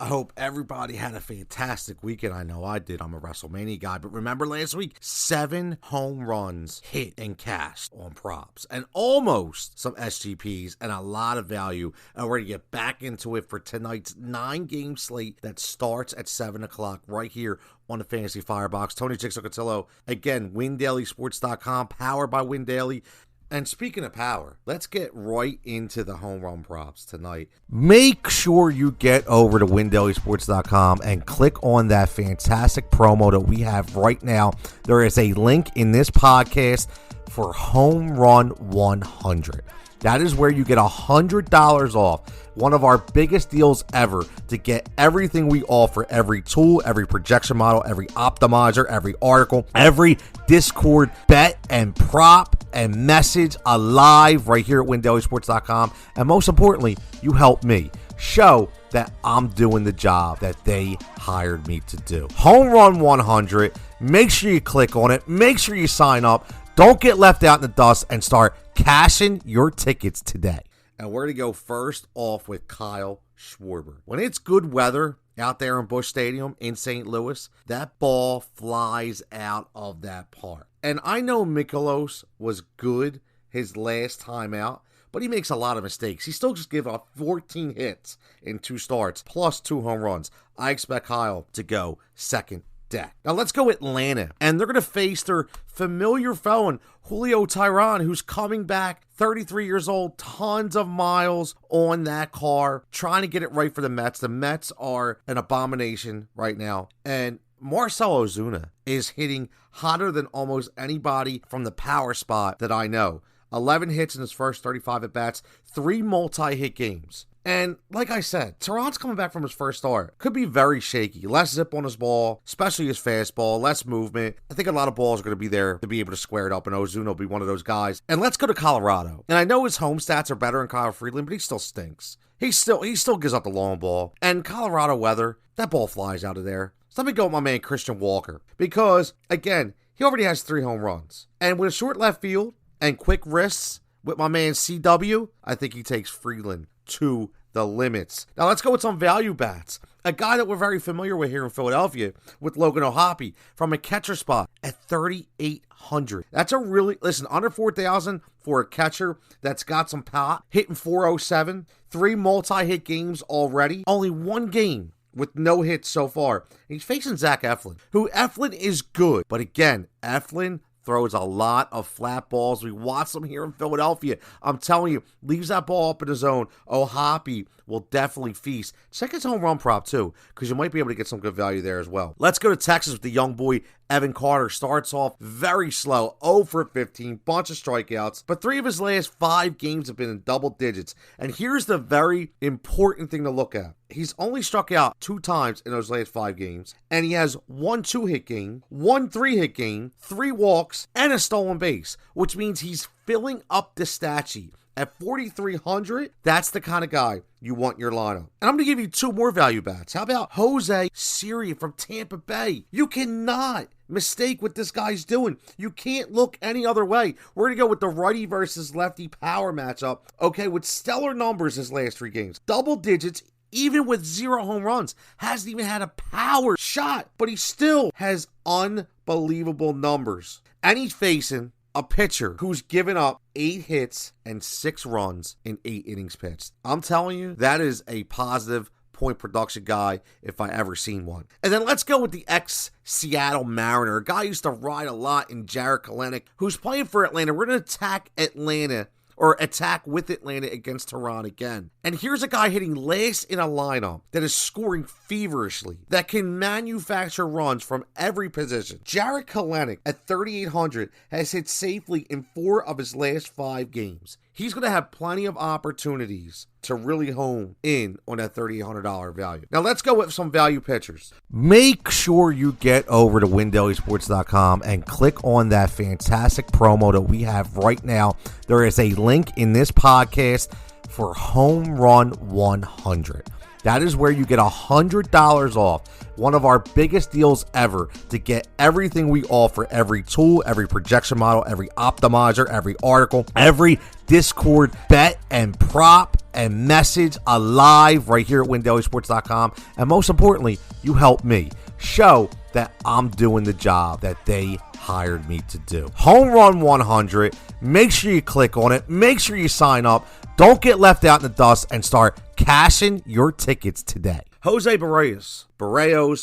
I hope everybody had a fantastic weekend. I know I did. I'm a WrestleMania guy. But remember last week, 7 home runs hit and cashed on props. And almost some SGPs and a lot of value. And we're going to get back into it for tonight's 9-game slate that starts at 7 o'clock right here on the Fantasy Firebox. Tony Jigsaw Cutillo. Again, WinDailySports.com, powered by WinDaily. And speaking of power, let's get right into the home run props tonight. Make sure you get over to WinDailySports.com and click on that fantastic promo that we have right now. There is a link in this podcast for Home Run 100. That is where you get $100 off. One of our biggest deals ever to get everything we offer, every tool, every projection model, every optimizer, every article, every Discord bet and prop and message alive right here at WinDailySports.com. And most importantly, you help me show that I'm doing the job that they hired me to do. Home Run 100. Make sure you click on it. Make sure you sign up. Don't get left out in the dust and start cashing your tickets today. And we're going to go first off with Kyle Schwarber. When it's good weather out there in Busch Stadium in St. Louis, that ball flies out of that park. And I know Mikolas was good his last time out, but he makes a lot of mistakes. He still just gave up 14 hits in 2 starts, plus 2 home runs. I expect Kyle to go second deck. Now let's go Atlanta, and they're going to face their familiar foe, Julio Tyron, who's coming back, 33 years old, tons of miles on that car, trying to get it right for the Mets. The Mets are an abomination right now, and Marcell Ozuna is hitting hotter than almost anybody from the power spot that I know. 11 hits in his first 35 at-bats, 3 multi-hit games. And like I said, Teheran's coming back from his first start. Could be very shaky. Less zip on his ball, especially his fastball, less movement. I think a lot of balls are going to be there to be able to square it up, and Ozuna will be one of those guys. And let's go to Colorado. And I know his home stats are better than Kyle Freeland, but he still stinks. He still gives up the long ball. And Colorado weather, that ball flies out of there. So let me go with my man Christian Walker. Because, again, he already has 3 home runs. And with a short left field and quick wrists with my man CW, I think he takes Freeland to the limits. Now let's go with some value bats. A guy that we're very familiar with here in Philadelphia with Logan O'Hoppe from a catcher spot at 3,800. That's a really, listen, under 4,000 for a catcher that's got some pop, hitting 407, 3 multi-hit games already, only 1 game with no hits so far. He's facing Zach Eflin, who Eflin is good, but again, Eflin throws a lot of flat balls. We watch them here in Philadelphia. I'm telling you, leaves that ball up in the zone. O'Hoppe will definitely feast. Check his home run prop too, because you might be able to get some good value there as well. Let's go to Texas with the young boy, Evan Carter. Starts off very slow, 0 for 15, bunch of strikeouts, but 3 of his last 5 games have been in double digits. And here's the very important thing to look at. He's only struck out 2 times in those last 5 games, and he has 1 2-hit game, 1 3-hit game, 3 walks, and a stolen base, which means he's filling up the stat sheet. At 4,300, that's the kind of guy you want in your lineup. And I'm going to give you 2 more value bats. How about Jose Siri from Tampa Bay? You cannot mistake what this guy's doing. You can't look any other way. We're going to go with the righty versus lefty power matchup. Okay, with stellar numbers his last 3 games. Double digits, even with 0 home runs. Hasn't even had a power shot, but he still has unbelievable numbers. And he's facing a pitcher who's given up 8 hits and 6 runs in 8 innings pitched. I'm telling you, that is a positive point production guy if I ever seen one. And then let's go with the ex-Seattle Mariner, a guy who used to ride a lot in Jarred Kelenic, who's playing for Atlanta. We're going to attack Atlanta, or attack with Atlanta against Teheran again. And here's a guy hitting last in a lineup that is scoring feverishly, that can manufacture runs from every position. Jarred Kelenic at 3,800 has hit safely in 4 of his last 5 games. He's going to have plenty of opportunities to really hone in on that $3,800 value. Now let's go with some value pitchers. Make sure you get over to WinDailySports.com and click on that fantastic promo that we have right now. There is a link in this podcast for Home Run 100. That is where you get $100 off. one of our biggest deals ever to get everything we offer, every tool, every projection model, every optimizer, every article, every Discord bet and prop and message alive right here at windailysports.com. And most importantly, you help me show that I'm doing the job that they hired me to do. Home Run 100. Make sure you click on it. Make sure you sign up. Don't get left out in the dust and start cashing your tickets today. Jose Barrios, whatever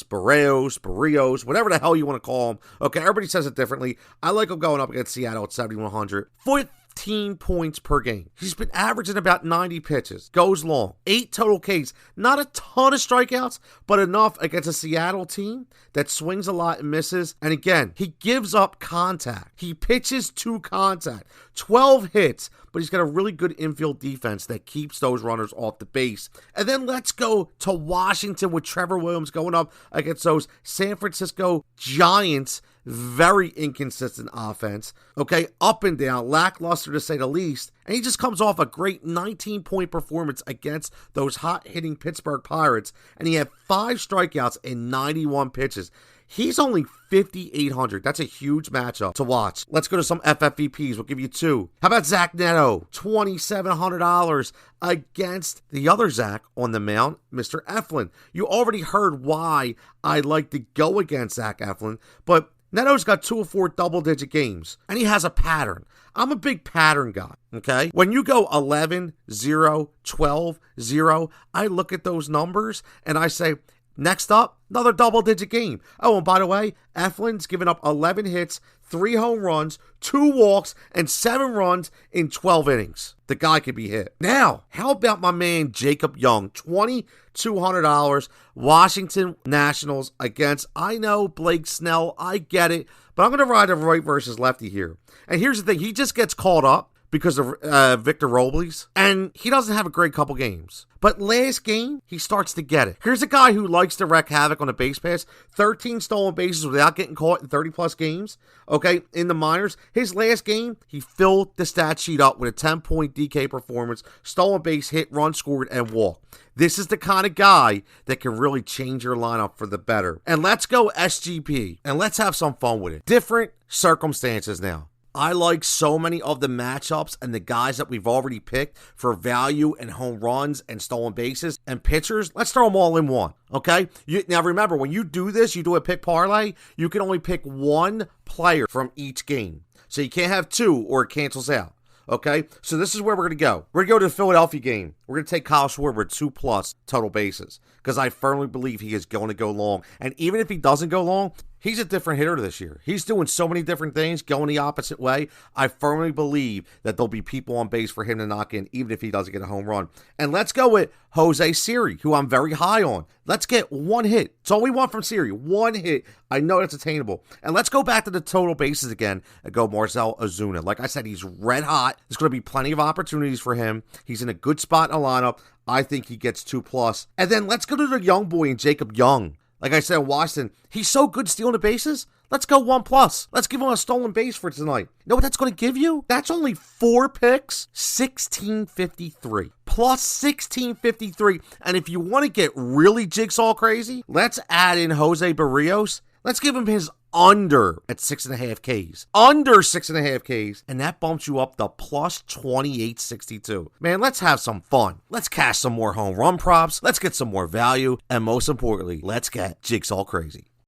the hell you want to call him. Okay, everybody says it differently. I like him going up against Seattle at 7,100. 15 points per game. He's been averaging about 90 pitches. Goes long. 8 total Ks. Not a ton of strikeouts, but enough against a Seattle team that swings a lot and misses. And again, he gives up contact. He pitches to contact. 12 hits, but he's got a really good infield defense that keeps those runners off the base. And then let's go to Washington with Trevor Williams going up against those San Francisco Giants. Very inconsistent offense. Okay, up and down, lackluster to say the least. And he just comes off a great 19-point performance against those hot-hitting Pittsburgh Pirates. And he had 5 strikeouts in 91 pitches. He's only 5,800. That's a huge matchup to watch. Let's go to some FFVPs. We'll give you 2. How about Zach Neto? $2,700 against the other Zach on the mound, Mr. Eflin. You already heard why I like to go against Zach Eflin, but Neto's got 2 or 4 double-digit games, and he has a pattern. I'm a big pattern guy, okay? When you go 11, 0, 12, 0, I look at those numbers, and I say, next up, another double-digit game. Oh, and by the way, Eflin's given up 11 hits, 3 home runs, 2 walks, and 7 runs in 12 innings. The guy could be hit. Now, how about my man Jacob Young? $2,200. Washington Nationals against, I know, Blake Snell. I get it. But I'm going to ride a right versus lefty here. And here's the thing. He just gets caught up because of Victor Robles, and he doesn't have a great couple games. But last game, he starts to get it. Here's a guy who likes to wreak havoc on a base pass. 13 stolen bases without getting caught in 30-plus games, okay, in the minors. His last game, he filled the stat sheet up with a 10-point DK performance, stolen base, hit, run scored, and walk. This is the kind of guy that can really change your lineup for the better. And let's go SGP, and let's have some fun with it. Different circumstances now. I like so many of the matchups and the guys that we've already picked for value and home runs and stolen bases and pitchers. Let's throw them all in one, okay? Now remember, when you do this, you do a pick parlay, you can only pick 1 player from each game. So you can't have 2 or it cancels out. Okay, so this is where we're going to go. We're going to go to the Philadelphia game. We're going to take Kyle Schwarber 2+ total bases because I firmly believe he is going to go long. And even if he doesn't go long, he's a different hitter this year. He's doing so many different things, going the opposite way. I firmly believe that there'll be people on base for him to knock in, even if he doesn't get a home run. And let's go with Jose Siri, who I'm very high on. Let's get 1 hit. It's all we want from Siri. 1 hit. I know that's attainable. And let's go back to the total bases again and go Marcell Ozuna. Like I said, he's red hot. There's going to be plenty of opportunities for him. He's in a good spot in the lineup. I think he gets 2+. And then let's go to the young boy in Jacob Young. Like I said, Washington, he's so good stealing the bases. Let's go 1+. Let's give him a stolen base for tonight. You know what that's going to give you? That's only 4 picks, 1653. Plus 1653. And if you want to get really Jigsaw crazy, let's add in Jose Barrios. Let's give him his under at 6.5 Ks. Under 6.5 Ks. And that bumps you up to plus 2862. Man, let's have some fun. Let's cash some more home run props. Let's get some more value. And most importantly, let's get Jigsaw crazy.